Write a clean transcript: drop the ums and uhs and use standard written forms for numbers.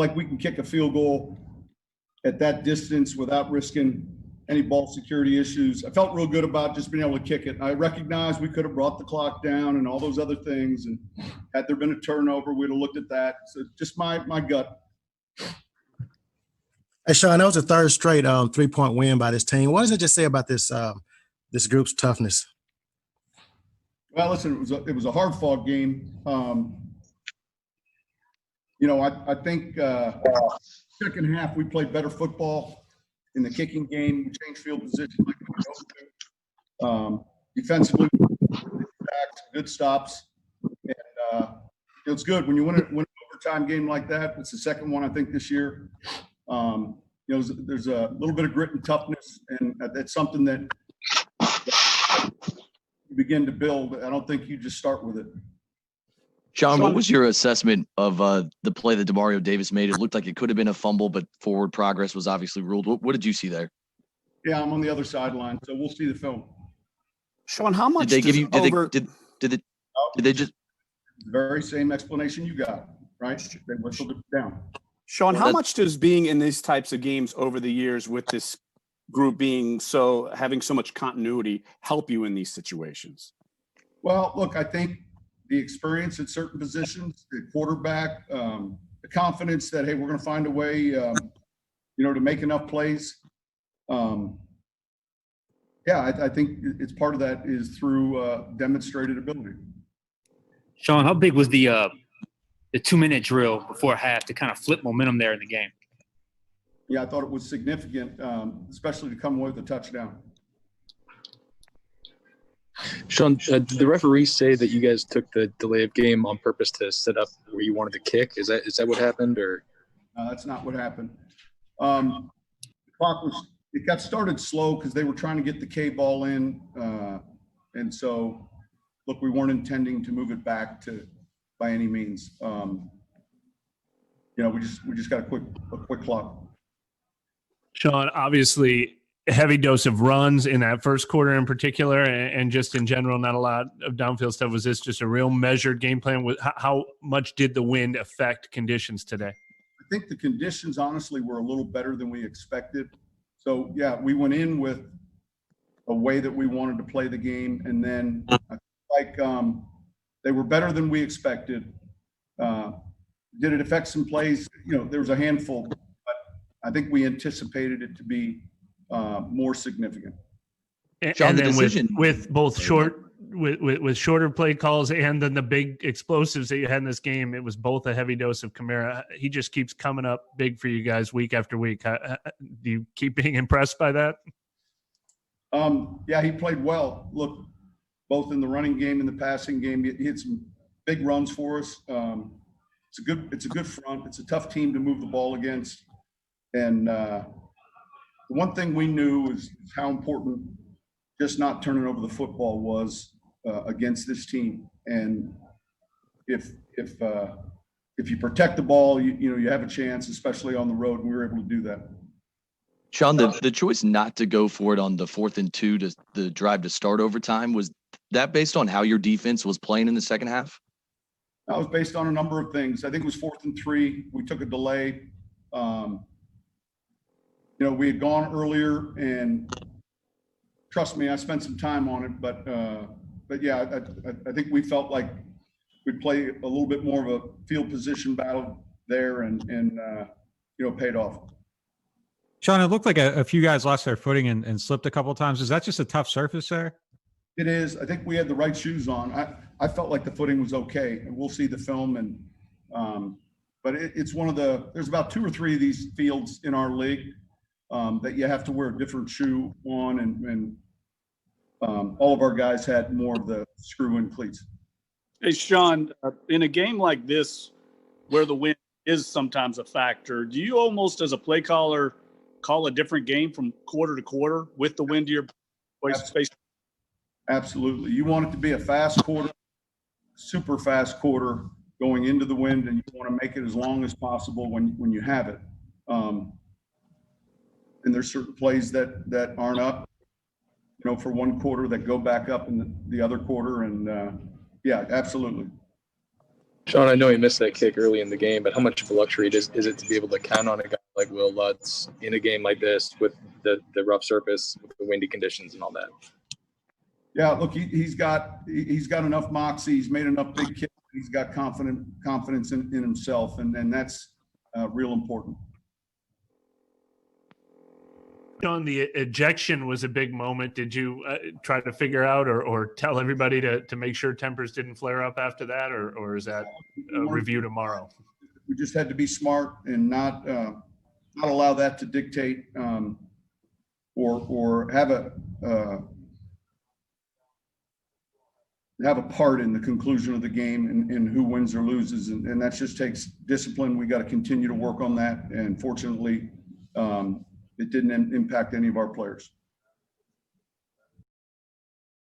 like we can kick a field goal at that distance without risking any ball security issues. I felt real good about just being able to kick it. I recognize we could have brought the clock down and all those other things. And had there been a turnover, we'd have looked at that. So just my gut. Hey, Sean, that was a third straight 3-point win by this team. What does it just say about this this group's toughness? Well, listen, it was a hard-fought game. I think second half we played better football in the kicking game. We changed field position like we know to. Defensively, good stops, and it's good when you win an overtime game like that. It's the second one I think this year. There's a little bit of grit and toughness, and that's something that you begin to build. I don't think you just start with it. Sean, what was your assessment of the play that Demario Davis made? It looked like it could have been a fumble, but forward progress was obviously ruled. What did you see there? Yeah, I'm on the other sideline, so we'll see the film. Sean, how much did they give you? Did they just the very same explanation you got? Right? They whistled it down. Sean, how much does being in these types of games over the years with this group having so much continuity help you in these situations? Well, look, I think the experience at certain positions, the quarterback, the confidence that, hey, we're going to find a way, to make enough plays. I think it's part of that is through demonstrated ability. Sean, how big was the 2-minute drill before half to kind of flip momentum there in the game? Yeah, I thought it was significant, especially to come away with a touchdown. Sean, did the referees say that you guys took the delay of game on purpose to set up where you wanted to kick? Is that what happened, or? No, that's not what happened. The clock it got started slow because they were trying to get the K ball in, and so look, we weren't intending to move it back by any means. We just got a quick clock. Sean, obviously a heavy dose of runs in that first quarter in particular, and just in general, not a lot of downfield stuff. Was this just a real measured game plan? How much did the wind affect conditions today? I think the conditions honestly were a little better than we expected. So yeah, we went in with a way that we wanted to play the game, and then I feel like they were better than we expected. Did it affect some plays? There was a handful, but I think we anticipated it to be more significant. And then with both with shorter play calls and then the big explosives that you had in this game, it was both a heavy dose of Kamara. He just keeps coming up big for you guys week after week. Do you keep being impressed by that? Yeah, he played well. Look, both in the running game and the passing game, he hit some big runs for us. It's a good front. It's a tough team to move the ball against. And the one thing we knew is how important just not turning over the football was against this team. And if you protect the ball, you have a chance, especially on the road. And we were able to do that. Sean, the choice not to go for it on the 4th and 2 to the drive to start overtime, was that based on how your defense was playing in the second half? That was based on a number of things. I think it was 4th and 3. We took a delay. We had gone earlier, and trust me, I spent some time on it. But yeah, I think we felt like we'd play a little bit more of a field position battle there, and paid off. Sean, it looked like a few guys lost their footing and slipped a couple of times. Is that just a tough surface there? It is. I think we had the right shoes on. I felt like the footing was okay, and we'll see the film. And but it's one of there's about 2 or 3 of these fields in our league that you have to wear a different shoe on, and all of our guys had more of the screw-in cleats. Hey, Sean, in a game like this where the wind is sometimes a factor, do you almost, as a play caller, call a different game from quarter to quarter with the wind to your space? Absolutely. You want it to be a fast quarter, super fast quarter going into the wind, and you want to make it as long as possible when you have it. And there's certain plays that aren't up, for one quarter that go back up in the other quarter. And yeah, absolutely. Sean, I know he missed that kick early in the game, but how much of a luxury is it to be able to count on a guy like Will Lutz in a game like this with the rough surface, with the windy conditions and all that? Yeah, look, he's got enough moxie. He's made enough big kicks. He's got confidence in himself, and that's real important. Sean, the ejection was a big moment. Did you try to figure out or tell everybody to make sure tempers didn't flare up after that, or is that a review tomorrow? We just had to be smart and not allow that to dictate or have a part in the conclusion of the game and who wins or loses. And that just takes discipline. We got to continue to work on that. And fortunately, it didn't impact any of our players.